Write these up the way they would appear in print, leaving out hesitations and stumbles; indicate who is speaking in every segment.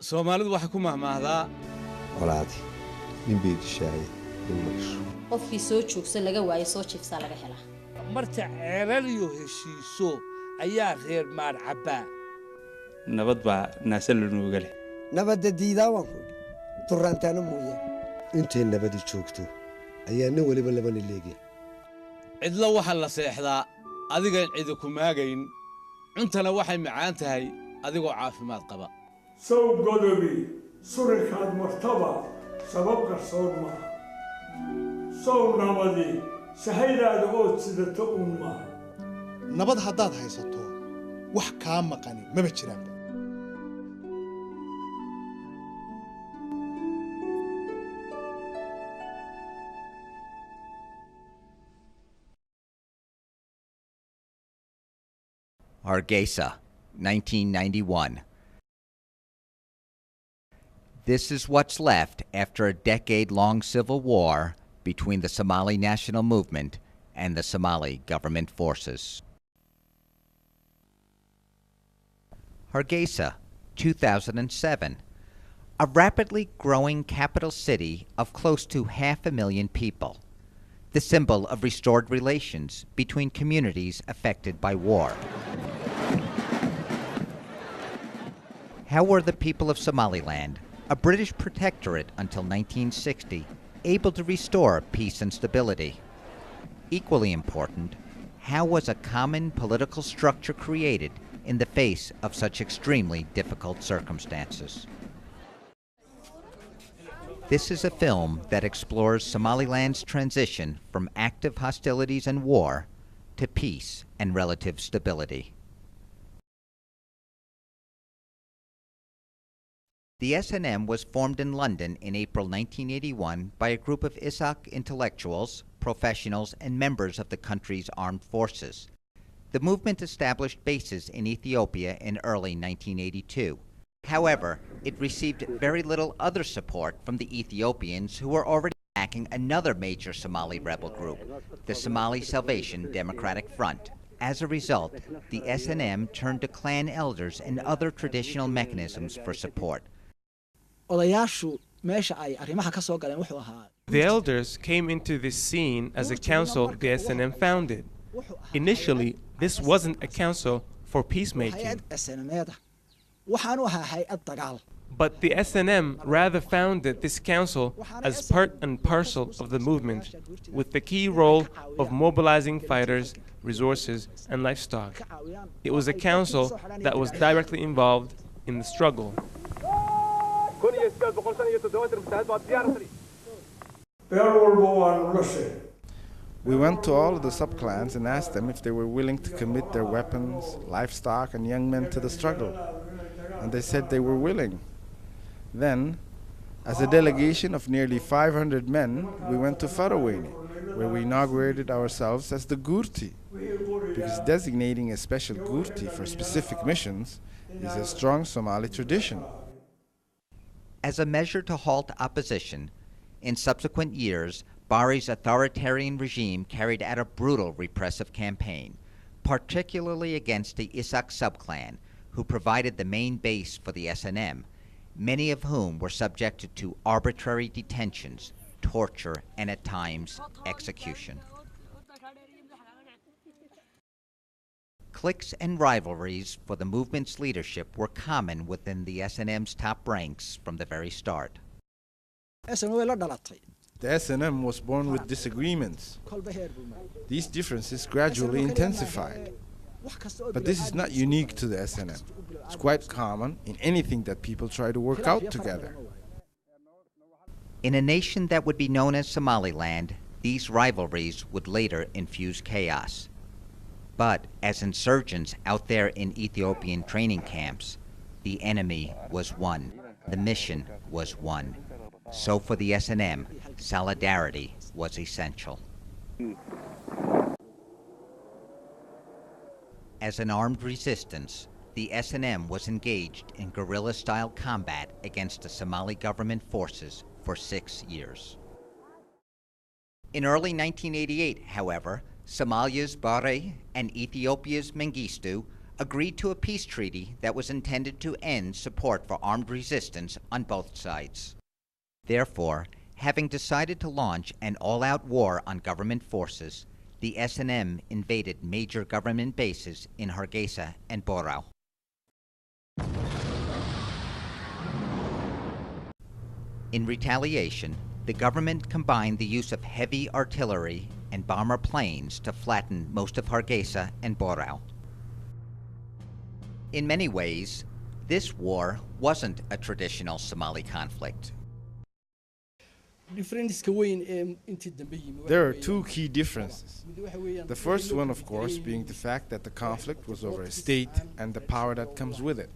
Speaker 1: Soomaalidu waxay ku mahmaahdaa
Speaker 2: walaati nin bay dishaay in magasho
Speaker 3: qofkii soo joogsan laga waayo soo jiifsaa laga helaa
Speaker 4: marta ceelaliyo heshiiso ayaa reer maar cabbaa
Speaker 5: nabad baa naasal nuuga leh
Speaker 6: nabadda diidaa waan ku turraantaana mooyaan
Speaker 2: intay nabadi joogto ayaa nin waliba labani leegay
Speaker 1: cidla waxa la seexdaa adigaan cidi ku maagayn cuntana waxay macaan tahay adigoo caafimaad qaba
Speaker 7: sow godobi surinkaad martaba sabab qarsoon maaha sow nabadi sahaydaada ood sidato uun maaha
Speaker 8: nabad haddaad haysato wax kaa maqani maba jiraanba
Speaker 9: Hargeisa, 1991. This is what's left after a decade-long civil war between the Somali National Movement and the Somali government forces. Hargeisa, 2007. A rapidly growing capital city of close to 500,000 people. The symbol of restored relations between communities affected by war. How were the people of Somaliland, a British protectorate until 1960, able to restore peace and stability? Equally important, how was a common political structure created in the face of such extremely difficult circumstances? This is a film that explores Somaliland's transition from active hostilities and war to peace and relative stability. The SNM was formed in London in April 1981 by a group of ISAC intellectuals, professionals, and members of the country's armed forces. The movement established bases in Ethiopia in early 1982. However, it received very little other support from the Ethiopians, who were already backing another major Somali rebel group, the Somali Salvation Democratic Front. As a result, the SNM turned to clan elders and other traditional mechanisms for support.
Speaker 10: The
Speaker 11: elders came into this scene as a council the SNM founded. Initially, this wasn't a council for peacemaking. But the SNM rather founded this council as part and parcel of the movement, with the key role of mobilizing fighters, resources, and livestock. It was a council that was directly involved in the struggle.
Speaker 12: We went to all of the subclans and asked them if they were willing to commit their weapons, livestock, and young men to the struggle. And they said they were willing. Then, as a delegation of nearly 500 men, we went to Farawayni, where we inaugurated ourselves as the Gurti, because designating a special Gurti for specific missions is a strong Somali tradition.
Speaker 9: As a measure to halt opposition, in subsequent years, Bari's authoritarian regime carried out a brutal repressive campaign, particularly against the Isak subclan, who provided the main base for the SNM, many of whom were subjected to arbitrary detentions, torture, and at times, execution. Cliques and rivalries for the movement's leadership were common within the SNM's top ranks from the very start.
Speaker 12: The SNM was born with disagreements. These differences gradually intensified. But this is not unique to the SNM. It's quite common in anything that people try to work out together.
Speaker 9: In a nation that would be known as Somaliland, these rivalries would later infuse chaos. But as insurgents out there in Ethiopian training camps, the enemy was one. The mission was one. So for the SNM, solidarity was essential. As an armed resistance, the SNM was engaged in guerrilla-style combat against the Somali government forces for 6 years. In early 1988, however, Somalia's Bare and Ethiopia's Mengistu agreed to a peace treaty that was intended to end support for armed resistance on both sides. Therefore, having decided to launch an all-out war on government forces, the SNM invaded major government bases in Hargeisa and Borao. In retaliation, the government combined the use of heavy artillery and bomber planes to flatten most of Hargeisa and Borao. In many ways, this war wasn't a traditional Somali conflict.
Speaker 12: There are two key differences. The first one, of course, being the fact that the conflict was over a state and the power that comes with it,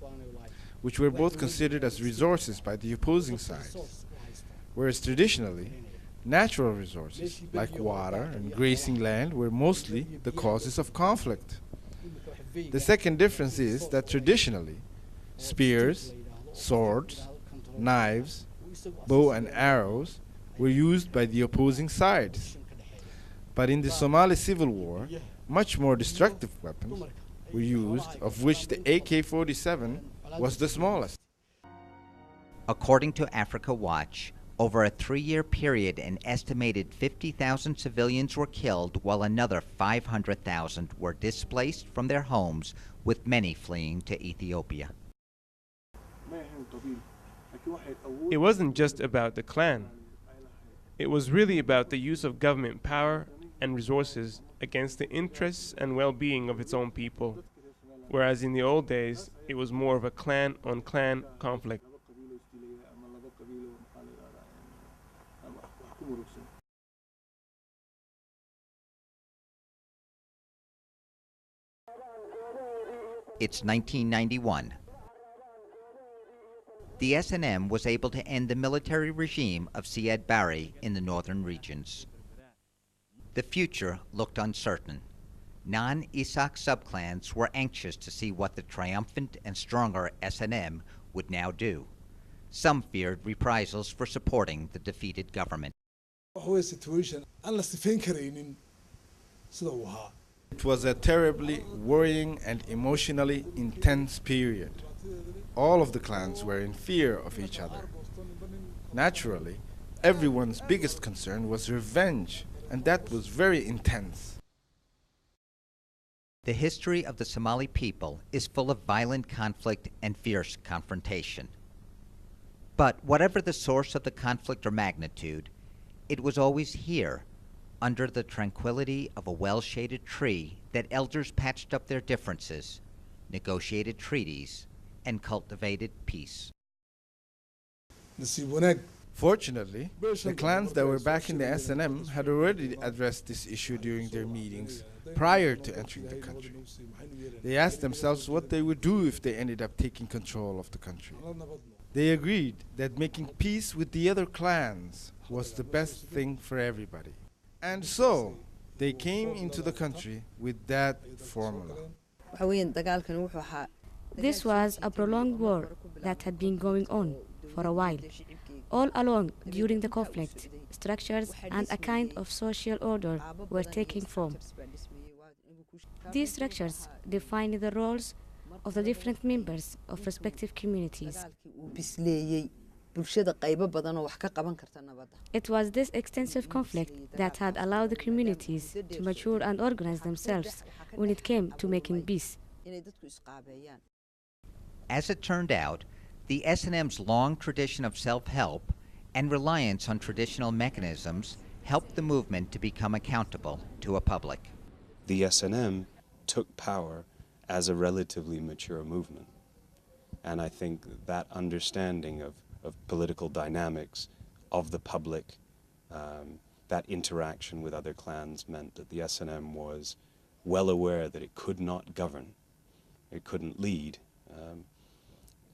Speaker 12: which were both considered as resources by the opposing sides. Whereas traditionally, natural resources like water and grazing land were mostly the causes of conflict. The second difference is that traditionally, spears, swords, knives, bow and arrows were used by the opposing sides. But in the Somali Civil War, much more destructive weapons were used, of which the AK-47 was the smallest.
Speaker 9: According to Africa Watch, over a 3-year period, an estimated 50,000 civilians were killed, while another 500,000 were displaced from their homes, with many fleeing to Ethiopia.
Speaker 11: It wasn't just about the clan. It was really about the use of government power and resources against the interests and well-being of its own people, whereas in the old days, it was more of a clan-on-clan conflict.
Speaker 9: It's 1991. The SNM was able to end the military regime of Siad Barre in the northern regions. The future looked uncertain. Non-Isak subclans were anxious to see what the triumphant and stronger SNM would now do. Some feared reprisals for supporting the defeated government.
Speaker 12: It was a terribly worrying and emotionally intense period. All of the clans were in fear of each other. Naturally, everyone's biggest concern was revenge, and that was very intense.
Speaker 9: The history of the Somali people is full of violent conflict and fierce confrontation. But whatever the source of the conflict or magnitude, it was always here, under the tranquility of a well-shaded tree, that elders patched up their differences, negotiated treaties, and cultivated peace.
Speaker 12: Fortunately, the clans that were back in the SNM had already addressed this issue during their meetings prior to entering the country. They asked themselves what they would do if they ended up taking control of the country. They agreed that making peace with the other clans was the best thing for everybody. And so, they came into the country with that formula.
Speaker 13: This was a prolonged war that had been going on for a while. All along during the conflict, structures and a kind of social order were taking form. These structures defined the roles of the different members of respective communities. It was this extensive conflict that had allowed the communities to mature and organize themselves when it came to making peace.
Speaker 9: As it turned out, the SNM's long tradition of self-help and reliance on traditional mechanisms helped the movement to become accountable to a public.
Speaker 14: The SNM took power as a relatively mature movement. And I think that understanding of political dynamics of the public, that interaction with other clans meant that the SNM was well aware that it could not govern, it couldn't lead,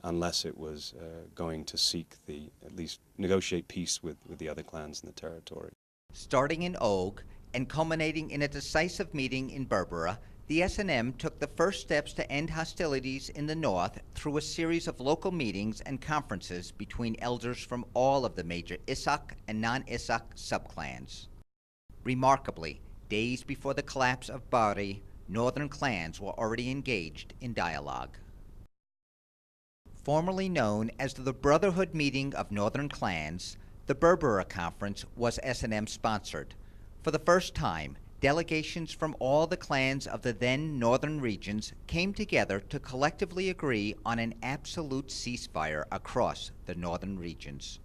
Speaker 14: unless it was going to seek at least negotiate peace with the other clans in the territory.
Speaker 9: Starting in Og and culminating in a decisive meeting in Berbera, the SNM took the first steps to end hostilities in the north through a series of local meetings and conferences between elders from all of the major Isak and non-Isak subclans. Remarkably, days before the collapse of Bari, northern clans were already engaged in dialogue. Formerly known as the Brotherhood Meeting of Northern Clans, the Berbera Conference was S&M sponsored. For the first time, delegations from all the clans of the then northern regions came together to collectively agree on an absolute ceasefire across the northern regions.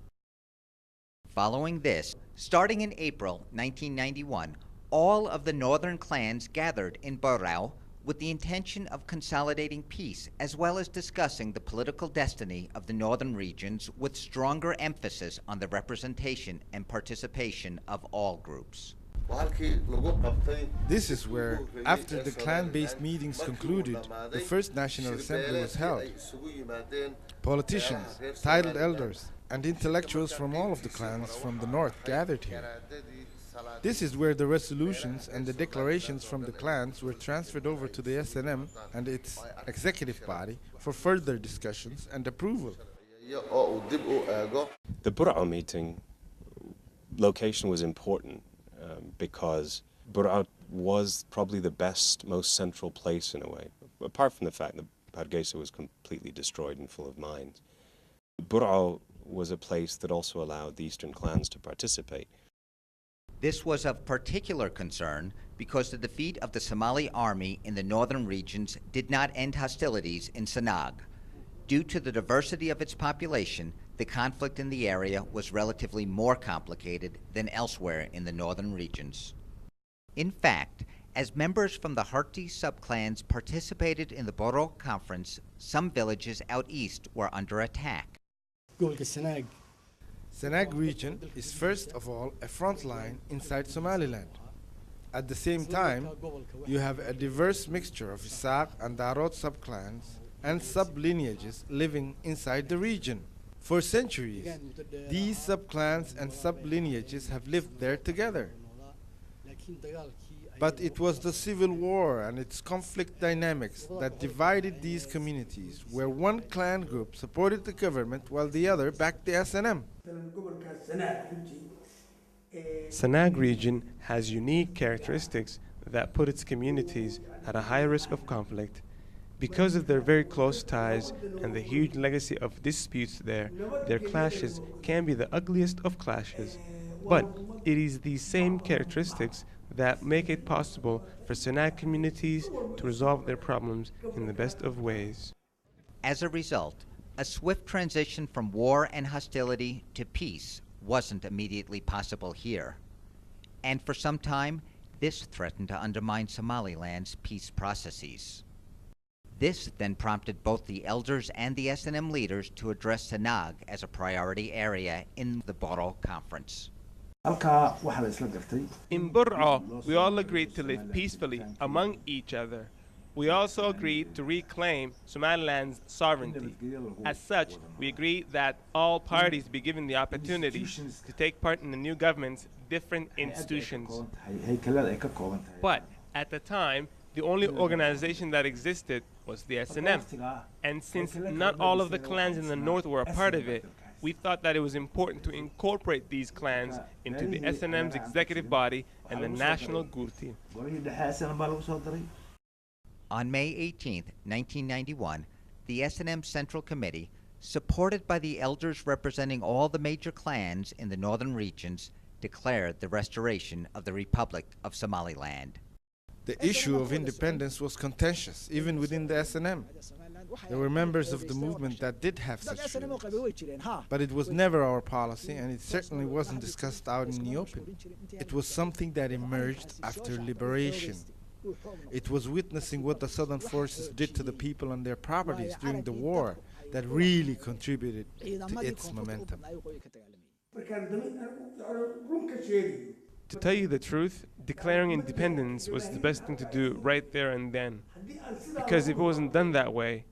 Speaker 9: Following this, starting in April 1991, all of the northern clans gathered in Borao with the intention of consolidating peace as well as discussing the political destiny of the northern regions with stronger emphasis on the representation and participation of all groups.
Speaker 12: This is where, after the clan-based meetings concluded, the first National Assembly was held. Politicians, titled elders, and intellectuals from all of the clans from the north gathered here. This is where the resolutions and the declarations from the clans were transferred over to the S&M and its executive body for further discussions and approval.
Speaker 14: The Burao meeting location was important because Burao was probably the best, most central place in a way, apart from the fact that Hargeisa was completely destroyed and full of mines. Burao was a place that also allowed the eastern clans to participate.
Speaker 9: This was of particular concern because the defeat of the Somali army in the northern regions did not end hostilities in Sanag. Due to the diversity of its population, the conflict in the area was relatively more complicated than elsewhere in the northern regions. In fact, as members from the Harti subclans participated in the Boro Conference, some villages out east were under attack.
Speaker 12: Sanag region is first of all a front line inside Somaliland. At the same time, you have a diverse mixture of Isaac and Darod subclans and sub-lineages living inside the region. For centuries, these subclans and sub-lineages have lived there together. But it was the civil war and its conflict dynamics that divided these communities, where one clan group supported the government while the other backed the S&M.
Speaker 11: Sanag region has unique characteristics that put its communities at a high risk of conflict. Because of their very close ties and the huge legacy of disputes there, their clashes can be the ugliest of clashes. But it is these same characteristics that make it possible for Sanag communities to resolve their problems in the best of ways.
Speaker 9: As a result, a swift transition from war and hostility to peace wasn't immediately possible here. And for some time, this threatened to undermine Somaliland's peace processes. This then prompted both the elders and the S&M leaders to address Sanag as a priority area in the Boro Conference.
Speaker 11: In Burao, we all agreed to live peacefully among each other. We also agreed to reclaim Somaliland's sovereignty. As such, we agreed that all parties be given the opportunity to take part in the new government's different institutions. But at the time, the only organization that existed was the S&M. And since not all of the clans in the north were a part of it, we thought that it was important to incorporate these clans into the S&M's executive body and the national Gurti.
Speaker 9: On May 18, 1991, the S&M Central Committee, supported by the elders representing all the major clans in the northern regions, declared the restoration of the Republic of Somaliland.
Speaker 12: The issue of independence was contentious, even within the S&M. There were members of the movement that did have such feelings. But it was never our policy, and it certainly wasn't discussed out in the open. It was something that emerged after liberation. It was witnessing what the Southern forces did to the people and their properties during the war that really contributed to its momentum.
Speaker 11: To tell you the truth, declaring independence was the best thing to do right there and then. Because if it wasn't done that way,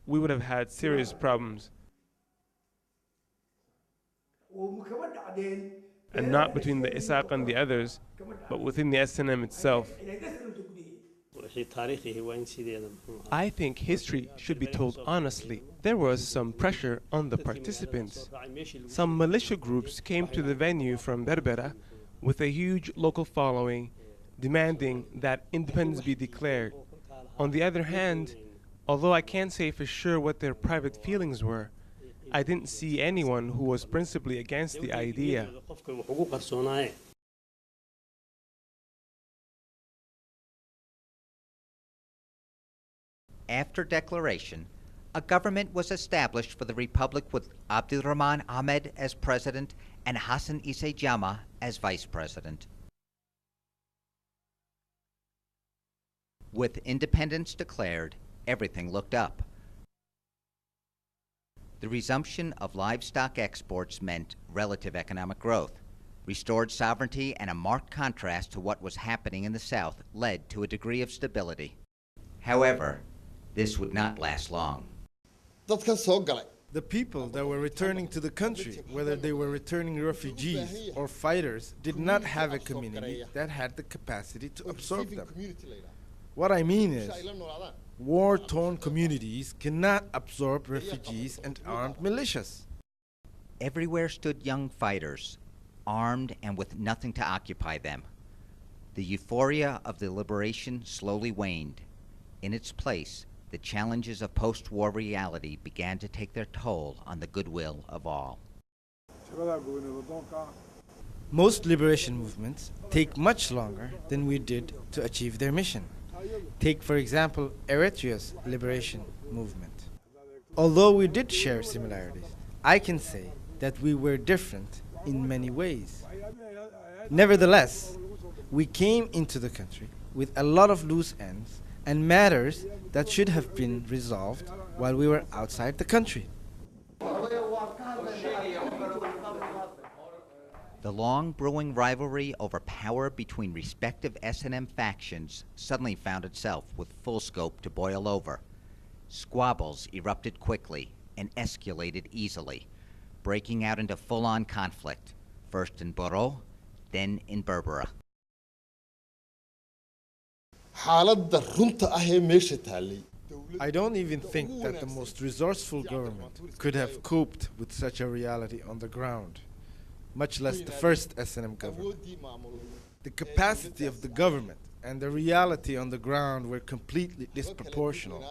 Speaker 11: we would have had serious problems. And not between the Isaac and the others, but within the S&M itself. I think history should be told honestly. There was some pressure on the participants. Some militia groups came to the venue from Berbera with a huge local following. demanding that independence be declared. On the other hand, although I can't say for sure what their private feelings were, I didn't see anyone who was principally against the idea.
Speaker 9: After declaration, a government was established for the Republic with Abdulrahman Ahmed as president and Hassan Isse Jama as vice president. With independence declared, everything looked up. The resumption of livestock exports meant relative economic growth. Restored sovereignty and a marked contrast to what was happening in the South led to a degree of stability. However, this would not last long.
Speaker 12: The people that were returning to the country, whether they were returning refugees or fighters, did not have a community that had the capacity to absorb them. What I mean is, war-torn communities cannot absorb refugees and armed militias.
Speaker 9: Everywhere stood young fighters, armed and with nothing to occupy them. The euphoria of the liberation slowly waned. In its place, the challenges of post-war reality began to take their toll on the goodwill of all.
Speaker 12: Most liberation movements take much longer than we did to achieve their mission. Take, for example, Eritrea's liberation movement. Although we did share similarities, I can say that we were different in many ways. Nevertheless, we came into the country with a lot of loose ends and matters that should have been resolved while we were outside the country.
Speaker 9: The long brewing rivalry over power between respective S&M factions suddenly found itself with full scope to boil over. Squabbles erupted quickly and escalated easily, breaking out into full-on conflict, first in Boro, then in Berbera.
Speaker 12: I don't even think that the most resourceful government could have coped with such a reality on the ground, much less the first S&M government. The capacity of the government and the reality on the ground were completely disproportional.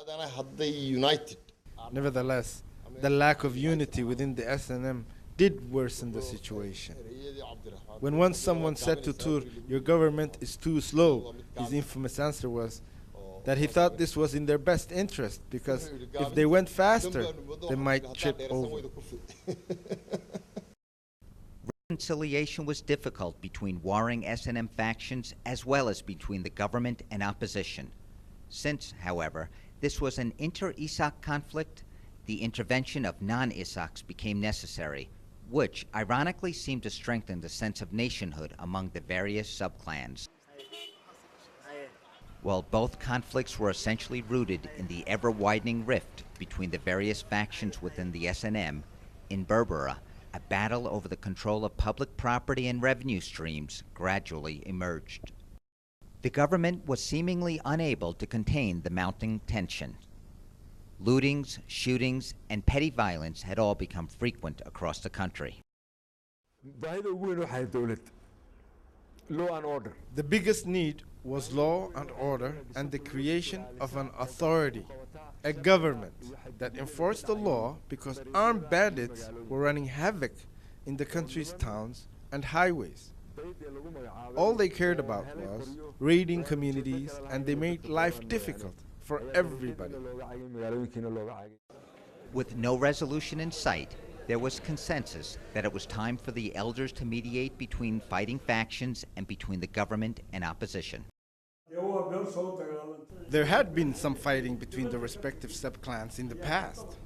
Speaker 12: Nevertheless, the lack of unity within the S&M did worsen the situation. When once someone said to Tur, "Your government is too slow," his infamous answer was that he thought this was in their best interest because if they went faster, they might trip over.
Speaker 9: Reconciliation was difficult between warring S&M factions as well as between the government and opposition. Since, however, this was an inter-Isaaq conflict, the intervention of non-Isaaqs became necessary, which ironically seemed to strengthen the sense of nationhood among the various subclans. While both conflicts were essentially rooted in the ever-widening rift between the various factions within the S&M, in Berbera, a battle over the control of public property and revenue streams gradually emerged. The government was seemingly unable to contain the mounting tension. Lootings, shootings, and petty violence had all become frequent across the country.
Speaker 12: The biggest need was law and order and the creation of an authority, a government that enforced the law because armed bandits were running havoc in the country's towns and highways. All they cared about was raiding communities, and they made life difficult for everybody.
Speaker 9: With no resolution in sight, there was consensus that it was time for the elders to mediate between fighting factions and between the government and opposition.
Speaker 12: There had been some fighting between the respective subclans in the past,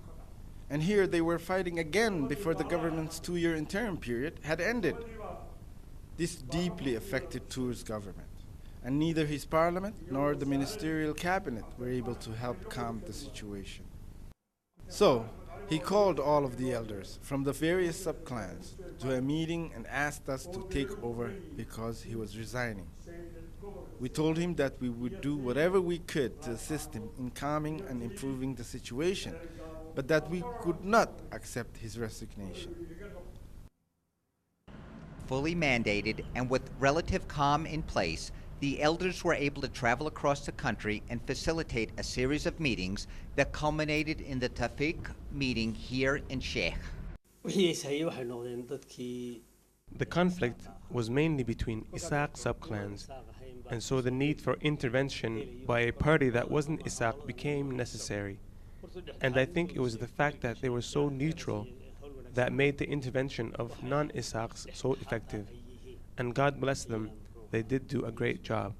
Speaker 12: and here they were fighting again before the government's 2-year interim period had ended. This deeply affected Tur's government, and neither his parliament nor the ministerial cabinet were able to help calm the situation. So, he called all of the elders from the various subclans to a meeting and asked us to take over because he was resigning. We told him that we would do whatever we could to assist him in calming and improving the situation, but that we could not accept his resignation.
Speaker 9: Fully mandated and with relative calm in place, the elders were able to travel across the country and facilitate a series of meetings that culminated in the Tafik meeting here in Sheikh.
Speaker 11: The conflict was mainly between Isaaq subclans, and so the need for intervention by a party that wasn't Isaaq became necessary. And I think it was the fact that they were so neutral that made the intervention of non-Isaaqs so effective. And God bless them, they did do a great job.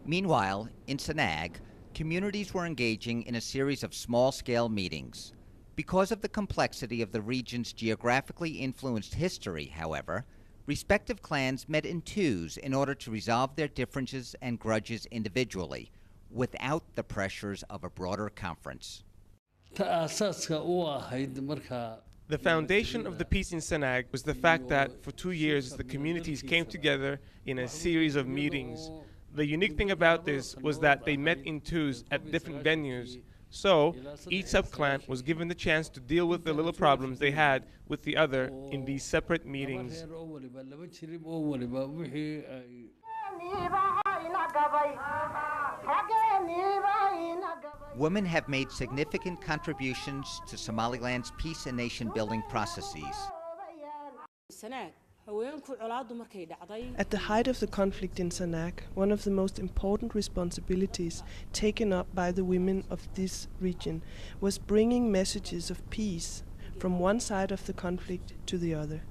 Speaker 9: Meanwhile, in Sanag, communities were engaging in a series of small-scale meetings. Because of the complexity of the region's geographically influenced history, however, respective clans met in twos in order to resolve their differences and grudges individually, without the pressures of a broader conference.
Speaker 11: The foundation of the peace in Sanag was the fact that for 2 years the communities came together in a series of meetings. The unique thing about this was that they met in twos at different venues. So each subclan was given the chance to deal with the little problems they had with the other in these separate meetings.
Speaker 9: Women have made significant contributions to Somaliland's peace and nation-building processes.
Speaker 15: At the height of the conflict in Sanag, one of the most important responsibilities taken up by the women of this region was bringing messages of peace from one side of the conflict to the other.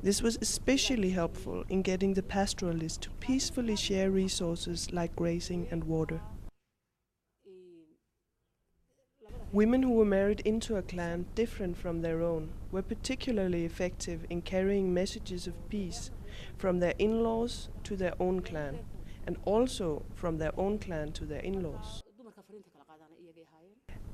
Speaker 15: This was especially helpful in getting the pastoralists to peacefully share resources like grazing and water. Women who were married into a clan different from their own were particularly effective in carrying messages of peace from their in-laws to their own clan, and also from their own clan to their in-laws.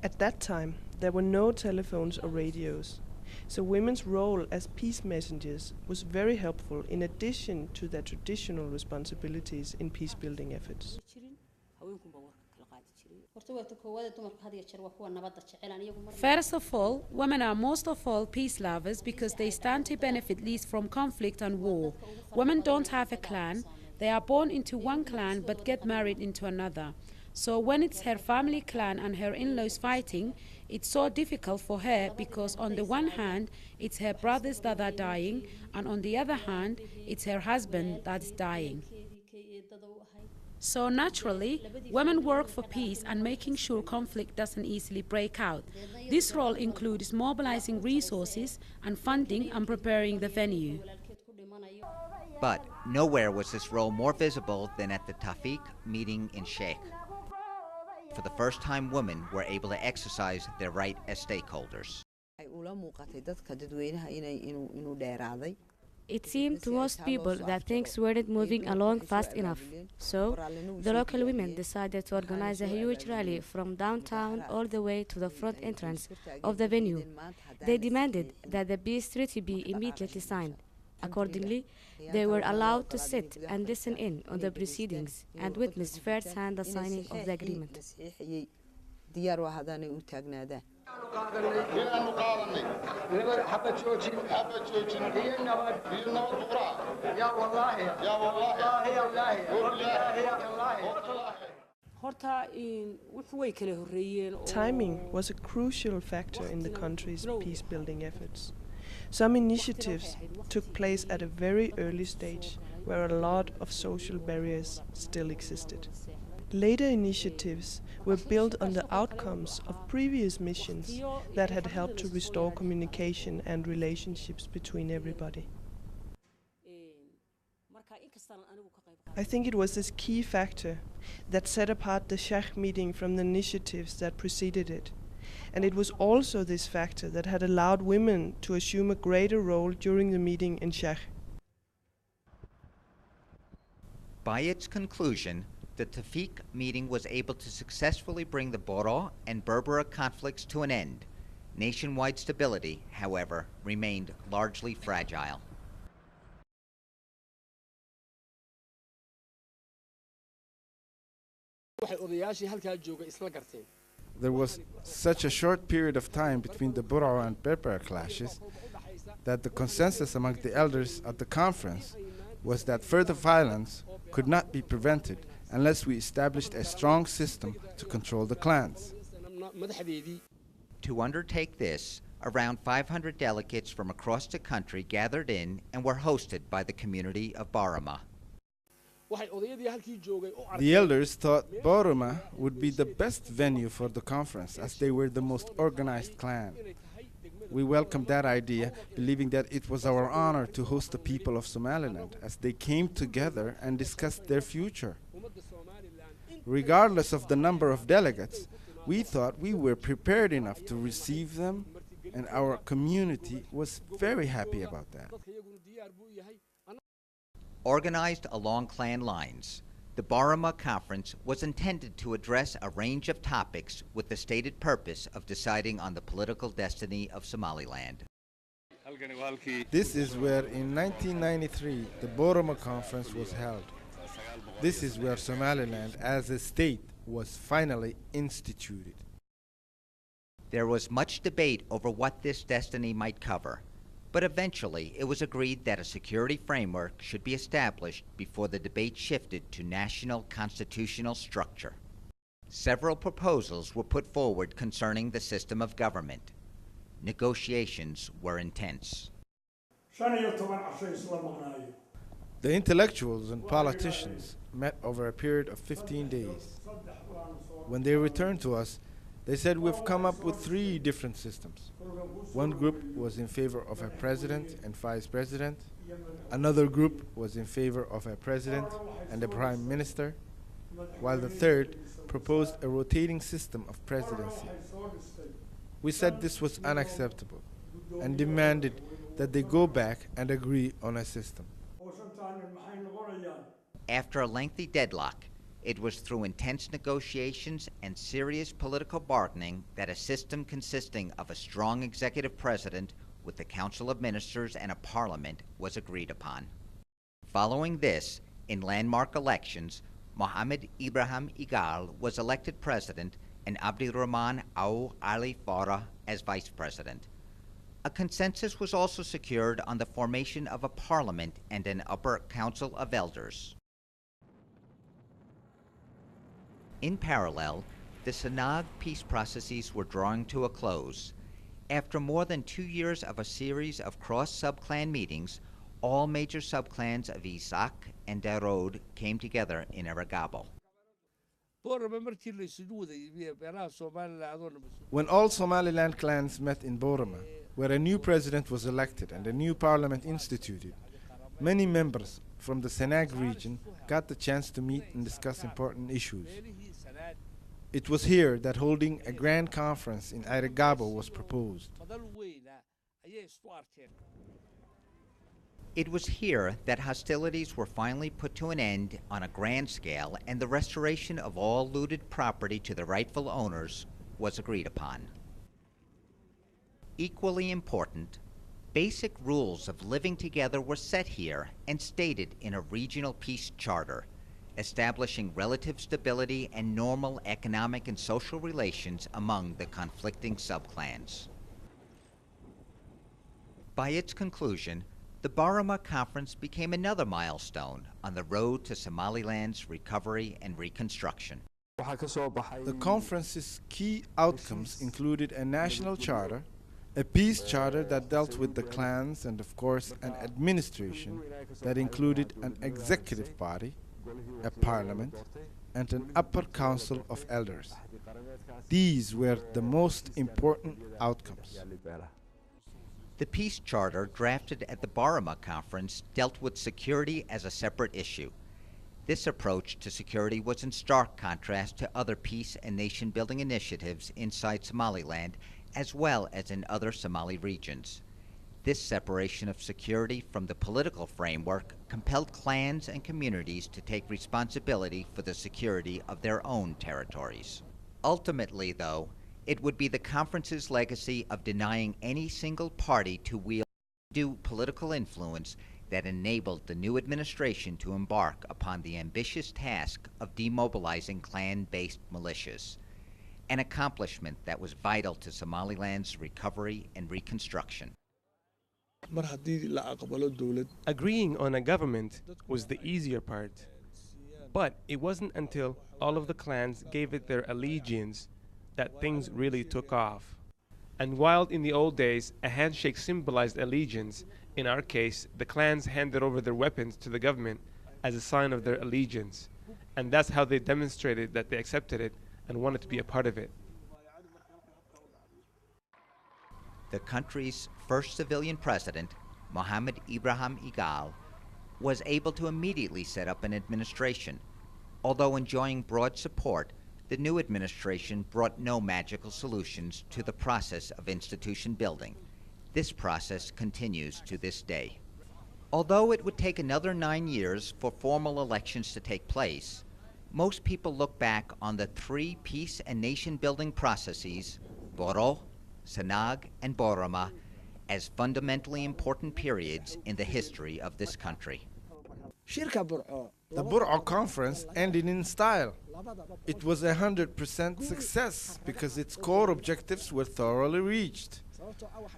Speaker 15: At that time, there were no telephones or radios, so women's role as peace messengers was very helpful in addition to their traditional responsibilities in peace-building efforts.
Speaker 16: First of all, women are most of all peace lovers because they stand to benefit least from conflict and war. Women don't have a clan. They are born into one clan but get married into another. So when it's her family clan and her in-laws fighting, it's so difficult for her because on the one hand, it's her brothers that are dying, and on the other hand, it's her husband that is dying. So naturally, women work for peace and making sure conflict doesn't easily break out. This role includes mobilizing resources and funding and preparing the venue.
Speaker 9: But nowhere was this role more visible than at the Tafik meeting in Sheikh. For the first time, women were able to exercise their right as stakeholders.
Speaker 13: It seemed to most people that things weren't moving along fast enough. So, the local women decided to organize a huge rally from downtown all the way to the front entrance of the venue. They demanded that the peace treaty be immediately signed. Accordingly, they were allowed to sit and listen in on the proceedings and witness firsthand the signing of the agreement.
Speaker 15: Timing was a crucial factor in the country's peace-building efforts. Some initiatives took place at a very early stage, where a lot of social barriers still existed. Later initiatives were built on the outcomes of previous missions that had helped to restore communication and relationships between everybody. I think it was this key factor that set apart the Sheikh meeting from the initiatives that preceded it. And it was also this factor that had allowed women to assume a greater role during the meeting in Sheikh.
Speaker 9: By its conclusion, the Tafik meeting was able to successfully bring the Boro and Berbera conflicts to an end. Nationwide stability, however, remained largely fragile.
Speaker 12: There was such a short period of time between the Boro and Berbera clashes that the consensus among the elders at the conference was that further violence could not be prevented unless we established a strong system to control the clans.
Speaker 9: To undertake this, around 500 delegates from across the country gathered in and were hosted by the community of Barama.
Speaker 12: The elders thought Boroma would be the best venue for the conference as they were the most organized clan. We welcomed that idea, believing that it was our honor to host the people of Somaliland as they came together and discussed their future. Regardless of the number of delegates, we thought we were prepared enough to receive them, and our community was very happy about that.
Speaker 9: Organized along clan lines, the Barama Conference was intended to address a range of topics with the stated purpose of deciding on the political destiny of Somaliland.
Speaker 12: This is where in 1993 the Boroma Conference was held. This is where Somaliland as a state was finally instituted.
Speaker 9: There was much debate over what this destiny might cover, but eventually it was agreed that a security framework should be established before the debate shifted to national constitutional structure. Several proposals were put forward concerning the system of government. Negotiations were intense.
Speaker 12: The intellectuals and politicians met over a period of 15 days. When they returned to us, they said we've come up with 3 different systems. One group was in favor of a president and vice president. Another group was in favor of a president and a prime minister, while the third proposed a rotating system of presidency. We said this was unacceptable and demanded that they go back and agree on a system.
Speaker 9: After a lengthy deadlock, it was through intense negotiations and serious political bargaining that a system consisting of a strong executive president with the Council of Ministers and a parliament was agreed upon. Following this, in landmark elections, Mohammed Ibrahim Igal was elected president and Abdirahman Aw Ali Farah as vice president. A consensus was also secured on the formation of a parliament and an upper council of elders. In parallel, the Sanag peace processes were drawing to a close. After more than 2 years of a series of cross-subclan meetings, all major subclans of Isak and Darod came together in Aragabo.
Speaker 12: When all Somaliland clans met in Boroma, where a new president was elected and a new parliament instituted, many members from the Sanag region got the chance to meet and discuss important issues. It was here that holding a grand conference in Aragabo was proposed.
Speaker 9: It was here that hostilities were finally put to an end on a grand scale, and the restoration of all looted property to the rightful owners was agreed upon. Equally important, basic rules of living together were set here and stated in a regional peace charter, establishing relative stability and normal economic and social relations among the conflicting subclans. By its conclusion, the Barama Conference became another milestone on the road to Somaliland's recovery and reconstruction.
Speaker 12: The conference's key outcomes included a national charter, a peace charter that dealt with the clans, and of course an administration that included an executive body, a parliament, and an upper council of elders. These were the most important outcomes.
Speaker 9: The peace charter drafted at the Barama Conference dealt with security as a separate issue. This approach to security was in stark contrast to other peace and nation-building initiatives inside Somaliland, as well as in other Somali regions. This separation of security from the political framework compelled clans and communities to take responsibility for the security of their own territories. Ultimately, though, it would be the conference's legacy of denying any single party to wield undue political influence that enabled the new administration to embark upon the ambitious task of demobilizing clan-based militias, an accomplishment that was vital to Somaliland's recovery and reconstruction.
Speaker 11: Agreeing on a government was the easier part. But it wasn't until all of the clans gave it their allegiance that things really took off. And while in the old days a handshake symbolized allegiance, in our case the clans handed over their weapons to the government as a sign of their allegiance. And that's how they demonstrated that they accepted it and wanted to be a part of it.
Speaker 9: The country's first civilian president, Mohammed Ibrahim Igal, was able to immediately set up an administration. Although enjoying broad support, the new administration brought no magical solutions to the process of institution building. This process continues to this day. Although it would take another 9 years for formal elections to take place, most people look back on the 3 peace and nation-building processes, Boro, Sanag, and Boroma, as fundamentally important periods in the history of this country.
Speaker 12: The Bur'o conference ended in style. It was 100% success because its core objectives were thoroughly reached.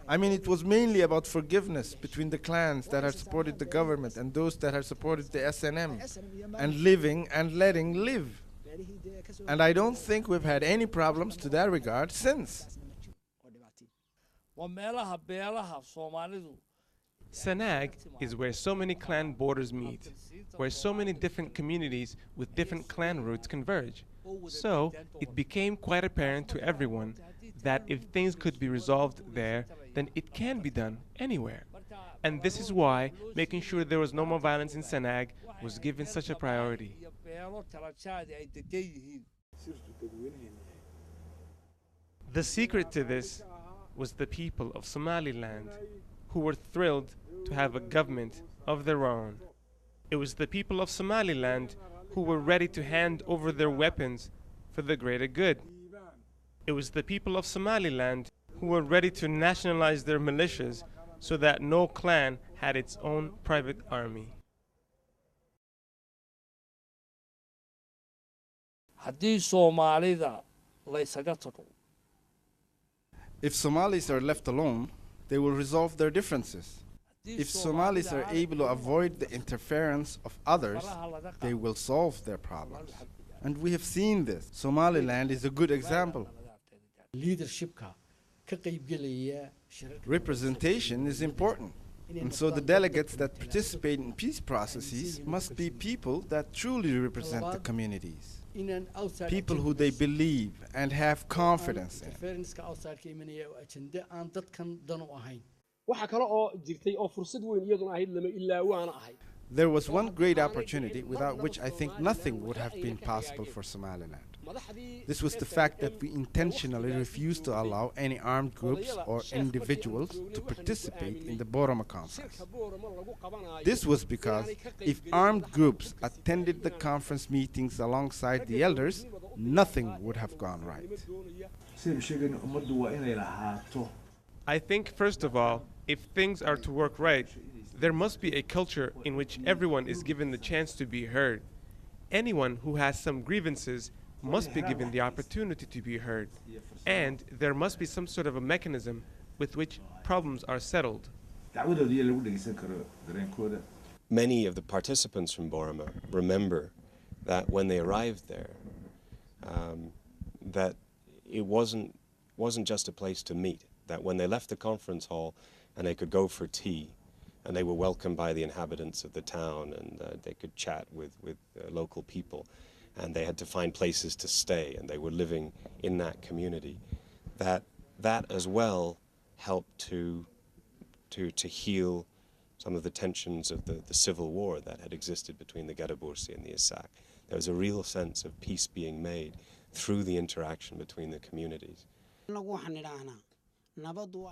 Speaker 12: I mean, it was mainly about forgiveness between the clans that had supported the government and those that had supported the SNM, and living and letting live. And I don't think we've had any problems to that regard since.
Speaker 11: Sanag is where so many clan borders meet, where so many different communities with different clan roots converge. So it became quite apparent to everyone that if things could be resolved there, then it can be done anywhere. And this is why making sure there was no more violence in Sanag was given such a priority. The secret to this was the people of Somaliland, who were thrilled to have a government of their own. It was the people of Somaliland who were ready to hand over their weapons for the greater good. It was the people of Somaliland who were ready to nationalize their militias so that no clan had its own private army.
Speaker 12: If Somalis are left alone, they will resolve their differences. If Somalis are able to avoid the interference of others, they will solve their problems. And we have seen this. Somaliland is a good example. Representation is important. And so the delegates that participate in peace processes must be people that truly represent the communities. People who they believe and have confidence in. There was one great opportunity without which I think nothing would have been possible for Somaliland. This was the fact that we intentionally refused to allow any armed groups or individuals to participate in the Boroma conference. This was because if armed groups attended the conference meetings alongside the elders, nothing would have gone right.
Speaker 11: I think, first of all, if things are to work right, there must be a culture in which everyone is given the chance to be heard. Anyone who has some grievances must be given the opportunity to be heard, and there must be some sort of a mechanism with which problems are settled.
Speaker 14: Many of the participants from Boroma remember that when they arrived there, that it wasn't just a place to meet, that when they left the conference hall and they could go for tea, and they were welcomed by the inhabitants of the town, and they could chat with local people, and they had to find places to stay, and they were living in that community. That as well helped to heal some of the tensions of the civil war that had existed between the Gadabursi and the Isak. There was a real sense of peace being made through the interaction between the communities.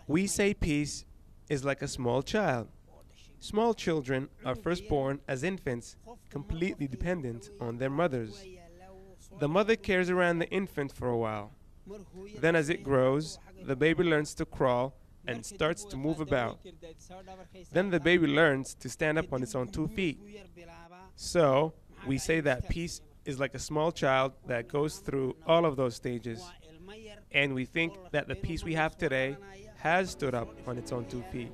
Speaker 11: We say peace is like a small child. Small children are first born as infants, completely dependent on their mothers. The mother cares around the infant for a while. Then as it grows, the baby learns to crawl and starts to move about. Then the baby learns to stand up on its own 2 feet. So, we say that peace is like a small child that goes through all of those stages. And we think that the peace we have today has stood up on its own 2 feet.